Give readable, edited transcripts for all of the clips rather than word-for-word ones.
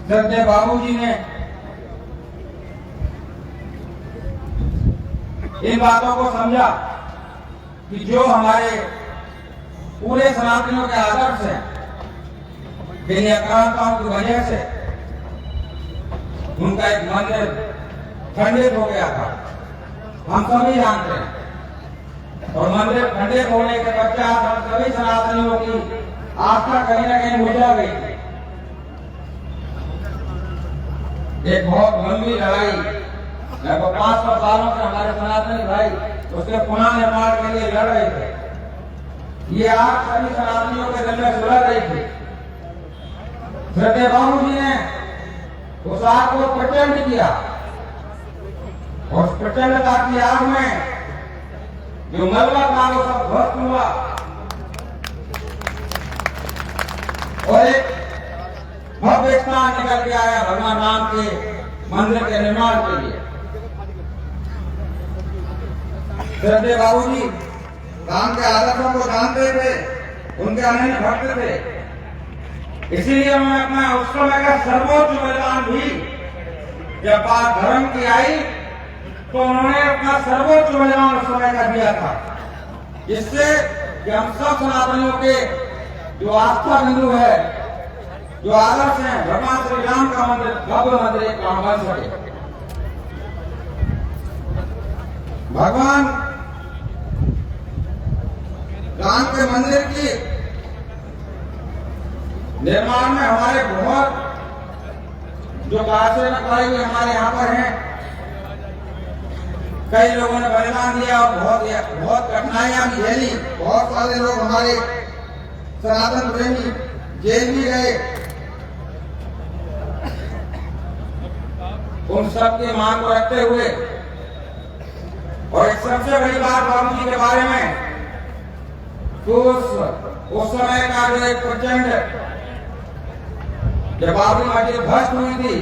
श्रद्धेय बाबूजी ने इन बातों को समझा कि जो हमारे पूरे सनातनियों के आदर्श हैं, जिन आक्रांताओं की वजह से उनका एक मंदिर खंडित हो गया था, हम सभी जानते हैं। और मंदिर खंडित होने के पश्चात हम सभी सनातनियों की आस्था कहीं न कहीं बुझा गई थी। एक बहुत लंबी लड़ाई, लगभग 500 सालों से हमारे सनातनी भाई उसके पुनः निर्माण के लिए लड़ रहे थे। ये आग सभी सनातनियों के दिल में सुलग रही थी। श्रद्धेय बाबूजी ने उस आग को प्रचंड किया और उस प्रचंडता की आग में जो मलबा था वो सब ध्वस्त हुआ और एक भव्य स्थान निकल के आया भगवान राम के मंदिर के निर्माण के लिए। श्रद्धेय बाबूजी राम के आदर्शों को जानते थे, उनके अनन्य भक्त थे। इसीलिए उन्होंने अपना उस समय का सर्वोच्च बलिदान भी, जब बात धर्म की आई तो उन्होंने अपना सर्वोच्च बलिदान उस समय का दिया था, जिससे कि हम सब सनातनियों के जो आस्था बिंदु है, जो आदर्श है, भगवान श्री राम का मंदिर, भव्य मंदिर एक बन सके। भगवान राम के मंदिर की निर्माण में हमारे बहुत जो काशे में खड़े हुए हमारे यहाँ पर हैं, कई लोगों ने बलिदान दिया और बहुत कठिनाइयां भी झेली। बहुत सारे लोग हमारे सनातन प्रेमी जेल भी गए। उन सब की मांग को रखते हुए और एक सबसे बड़ी बात बाबूजी के बारे में, तो उस समय का जो एक प्रचंड, जब बाबरी मस्जिद ध्वस्त हुई थी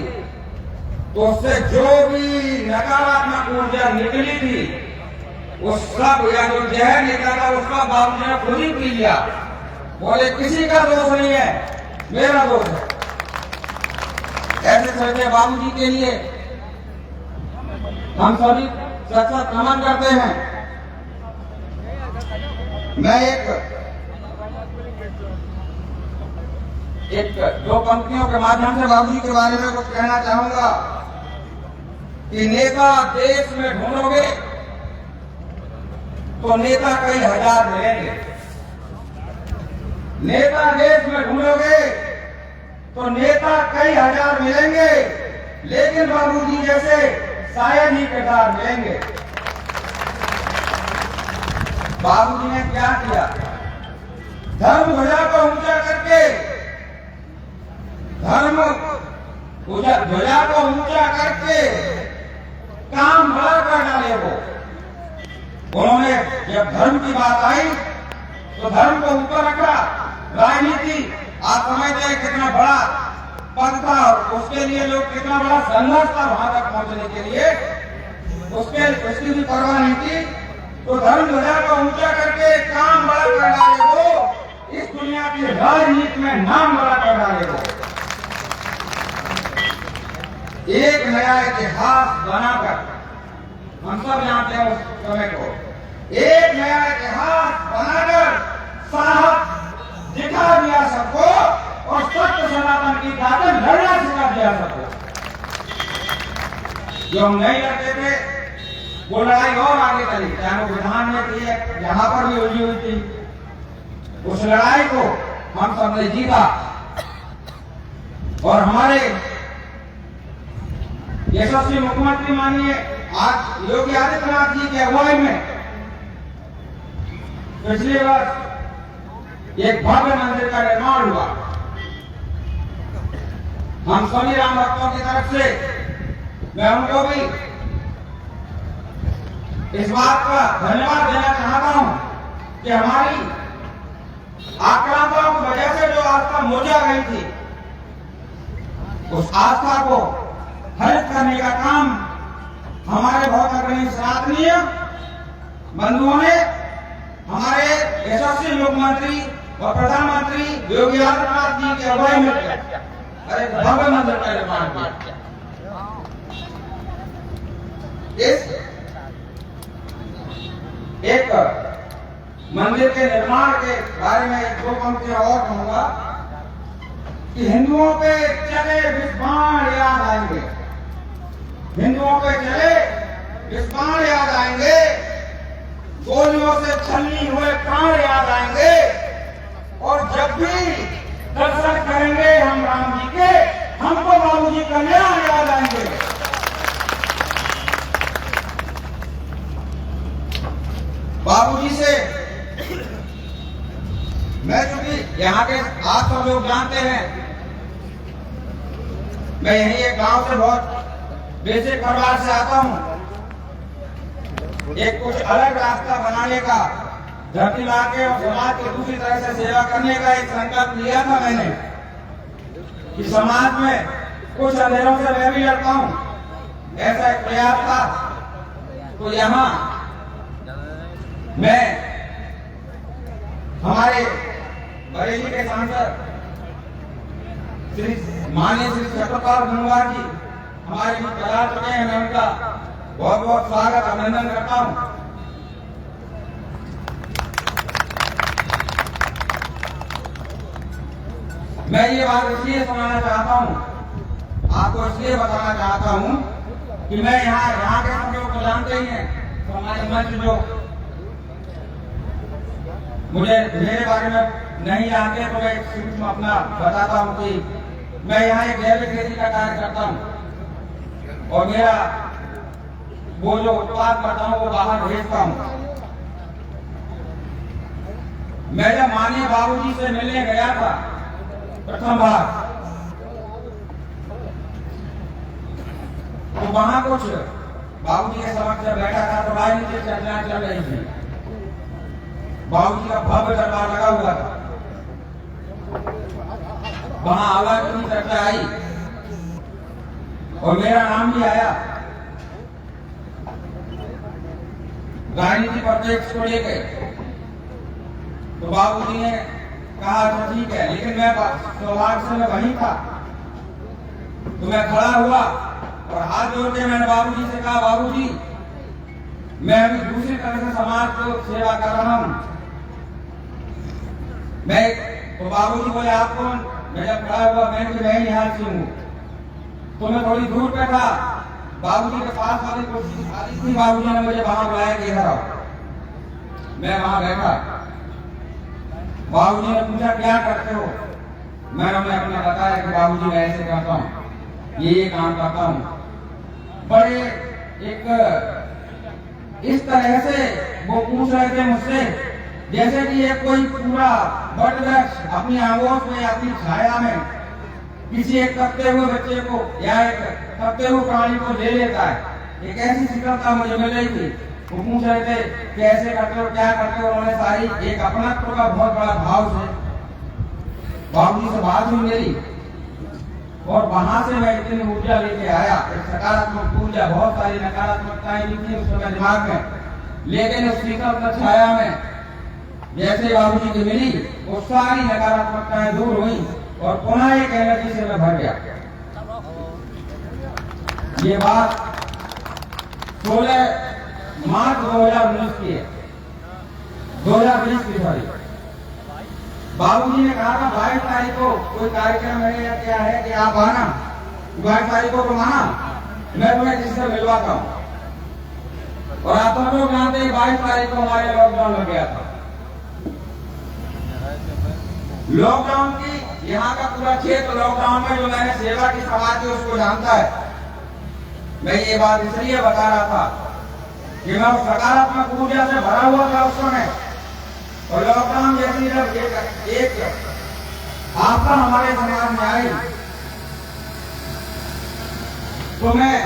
तो उससे जो भी नकारात्मक ऊर्जा निकली थी, वो सब या जो जहर निकला था उसका बाबूजी ने खुद ही पी लिया। बोले किसी का दोष नहीं है, मेरा दोष है। ऐसे श्रद्धेय बाबूजी के लिए हम सभी सत नमन करते हैं। मैं एक दो पंक्तियों के माध्यम से बाबूजी के बारे में कुछ कहना चाहूंगा कि नेता देश में ढूंढोगे तो नेता कई हजार मिलेंगे, नेता देश में ढूंढोगे तो नेता कई हजार मिलेंगे, लेकिन बाबूजी जैसे शायद ही किरदार मिलेंगे। बाबूजी ने क्या किया? धर्म ध्वजा को ऊंचा करके, धर्म ध्वजा को ऊंचा करके काम बड़ा कर डाले वो। उन्होंने जब धर्म की बात आई तो धर्म को ऊपर रखा। राजनीति आप समझते हैं कितना बड़ा पद था और उसके लिए लोग कितना बड़ा संघर्ष था वहां तक पहुंचने के लिए, उसकी भी परवाह नहीं थी। तो धर्म ध्वजा को ऊंचा करके काम बड़ा कर डाले वो, इस दुनिया की राजनीति में नाम बड़ा कर डाले वो। एक नया इतिहास बनाकर, हम सब जानते हैं उस समय को, एक नया इतिहास बनाकर साहब दिखा दिया सबको और सत्य सनातन की ताकत लड़ना सिखा दिया सबको। जो हम नहीं लड़ते थे वो लड़ाई और आगे चली, चाहे वो विधान में थी, यहाँ पर भी उलझी हुई थी। उस लड़ाई को हम सबने जीता और हमारे यशस्वी मुख्यमंत्री माननीय आज योगी आदित्यनाथ जी की अगुवाई में पिछले वर्ष एक भव्य मंदिर का निर्माण हुआ। हम सभी राम भक्तों की तरफ से मैं उनको भी इस बात का धन्यवाद देना चाहता हूं कि हमारी आक्रांताओं की वजह से जो आस्था मुरझा गई थी, उस आस्था को हरित करने का काम हमारे बहुत अग्रणी सनातनीय बंधुओं ने, हमारे यशस्वी मुख्यमंत्री और प्रधानमंत्री योगी आदित्यनाथ जी की अगुवाई में भव्य मंदिर का निर्माण किया। इस एक मंदिर के निर्माण के बारे में एक दो पंक्तियां और कहूंगा कि हिंदुओं पे चले विस्फाण याद आएंगे, हिंदुओं पे चले विस्फाण याद आएंगे, गोलियों से छलनी हुए प्राण याद आएंगे, और जब भी दर्शन करेंगे हम राम जी के, हमको बाबू जी का न्याय याद आएंगे। बाबूजी से मैं, चूंकि यहाँ के आप सब लोग जानते हैं, मैं यही एक गांव से बहुत बेसिक परिवार से आता हूँ। एक कुछ अलग रास्ता बनाने का, धरती माँ के और समाज की दूसरी तरह से सेवा करने का एक संकल्प लिया था मैंने कि समाज में कुछ अंधेरों से मैं भी लड़ता हूँ, ऐसा एक प्रयास था। तो यहाँ मैं हमारे बरेली के सांसद माननीय श्री छत्रपाल गंगवार जी हमारे बीच पधार चुके हैं, मैं उनका बहुत बहुत स्वागत अभिनंदन करता हूं। मैं ये बात इसलिए सुनाना चाहता हूं, आपको इसलिए बताना चाहता हूं कि मैं यहाँ के सब लोग को जानते ही हैं, तो हमारे मंच जो मुझे मेरे बारे में नहीं जानते, तो मैं सूक्ष्म अपना बताता हूँ कि मैं यहाँ एक जैविक खेती का कार्य करता हूँ और मेरा वो जो उत्पाद करता हूँ वो बाहर भेजता हूँ। मैं जब माननीय बाबूजी से मिलने गया था प्रथम बार, तो वहां कुछ बाबूजी के समक्ष बैठा था, तो राजनीतिक चर्चा चल रही थी। बाबूजी का भव्य दरबार लगा हुआ था, वहां आवाज की चर्चा आई और मेरा नाम भी आया राजनीतिक अध्यक्ष को लेकर। तो बाबूजी ने कहा तो ठीक है, लेकिन मैं सौभाग्य से मैं वहीं था, तो मैं खड़ा हुआ और हाथ जोड़ के मैंने बाबूजी से कहा, बाबूजी मैं अभी दूसरी तरह से समाज को सेवा कर रहा हूं। मैं तो बाबूजी बोले आप कौन? मैं जब खड़ा हुआ मैं निहाल सिंह हूँ। तो मैं थोड़ी दूर पे था, बाबूजी के पास वाली कुर्सी खाली थी, बाबूजी ने मुझे वहां बुलाया कि इधर आओ। मैं वहां बैठा, बाबूजी ने पूछा क्या करते हो? मैंने अपना बताया कि बाबूजी मैं ऐसे करता हूँ, ये काम करता हूँ। बड़े एक इस तरह से वो पूछ रहे थे मुझसे जैसे कि ये कोई पूरा वट वृक्ष अपनी आगोश में या अपनी छाया में किसी एक तपते हुए बच्चे को या एक तपते हुए प्राणी को ले लेता है। एक ऐसी शीतलता मुझे मिल रही थी। वो पूछ रहे थे कैसे करते हो, क्या करते हो? उन्होंने सारी एक अपनत्व का बहुत बड़ा भाव से बाबूजी से बात हुई मेरी, और वहां से मैं इतनी ऊर्जा लेके आया, एक सकारात्मक ऊर्जा। बहुत सारी नकारात्मकताएं भी थी उस समय दिमाग में, लेकिन उस शीतल छाया में जैसे बाबूजी की मिली, वो सारी नकारात्मकताएं दूर हुई और पुनः एक एनर्जी से मैं भर गया। ये बात 16 मार्च 2019 की है, 2020 की सॉरी। बाबूजी ने कहा था 22 तारीख को कोई कार्यक्रम है या क्या है कि आप आना, 22 तारीख को तुम आना, मैं तुम्हें किससे मिलवाता हूँ। और आप सब लोग जानते हैं 22 तारीख को हमारे लॉकडाउन लग गया था। लॉकडाउन की यहाँ का पूरा क्षेत्र लॉकडाउन में जो मैंने सेवा की समाज की उसको जानता है। मैं ये बात इसलिए बता रहा था कि मैं उस सकारात्मक ऊर्जा से भरा हुआ था उस समय, और लॉकडाउन जैसी जब एक आपदा हमारे समाज में आई तो मैं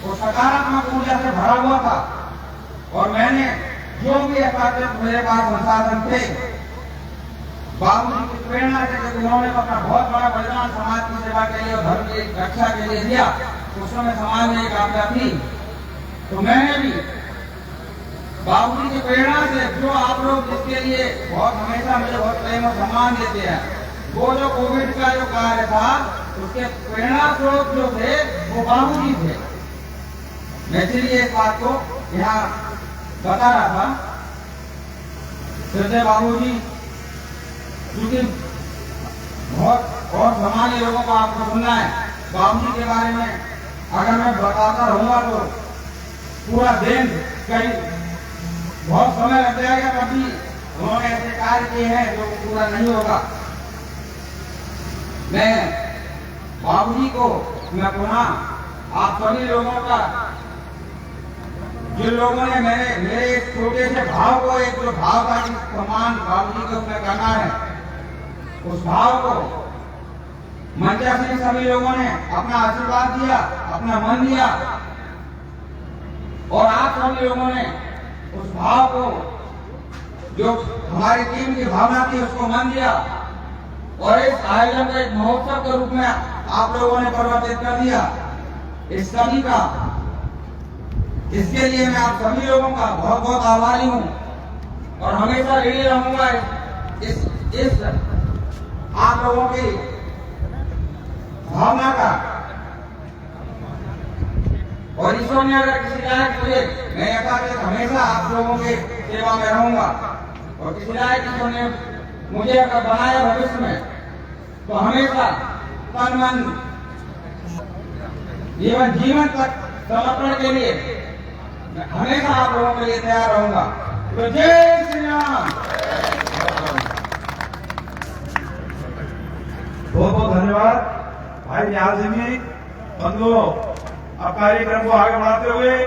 वो सकारात्मक ऊर्जा से भरा हुआ था, और मैंने जो भी एकात्मक मेरे पास संसाधन थे बाबूजी की प्रेरणा से, उन्होंने अपना बहुत बड़ा बलिदान समाज की सेवा के लिए और धर्म की रक्षा के लिए दिया। उस समय समाज में एक आपदा थी, तो मैंने भी बाबूजी की प्रेरणा से, जो आप लोग जिसके लिए बहुत हमेशा मुझे बहुत प्रेम और सम्मान देते हैं, वो जो कोविड का जो कार्य था उसके प्रेरणा स्रोत जो थे वो बाबूजी थे। मैं इसलिए इस बात को यहाँ बता रहा था। श्रद्धेय बाबूजी, क्योंकि बहुत और सामान्य लोगों को आपको सुनना है बाबूजी के बारे में। अगर मैं बताता रहूंगा तो पूरा दिन कहीं बहुत समय लग जाएगा, तभी उन्होंने ऐसे कार्य किए हैं जो पूरा नहीं होगा। मैं बाबूजी को मैं पुनः आप सभी लोगों का, जिन लोगों ने मेरे एक छोटे से भाव को, एक जो भाव का सम्मान बाबूजी को उसमें करना है, उस भाव को मंचा से सभी लोगों ने अपना आशीर्वाद दिया, अपना मन दिया, और आप सभी लोगों ने उस भाव को, जो हमारी टीम की भावना थी, उसको मन दिया और इस आयोजन को एक महोत्सव के रूप में आप लोगों ने परिवर्तित कर दिया। इस सभी का, इसके लिए मैं आप सभी लोगों का बहुत बहुत आभारी हूँ और हमेशा ऋणी रहूंगा इस आप लोगों की भावना का। और ईश्वर ने अगर किसी लायक मुझे, मैं यथाचित हमेशा आप लोगों के सेवा में रहूंगा, और किसी लायक ईश्वर ने मुझे अगर बनाया भविष्य में, तो हमेशा तन मन जीवन तक समर्पण के लिए मैं हमेशा आप लोगों के लिए तैयार रहूंगा। तो जय श्री राम। बहुत बहुत धन्यवाद भाई निहाल सिंह जी। बंधुओं, अब कार्यक्रम को आगे बढ़ाते हुए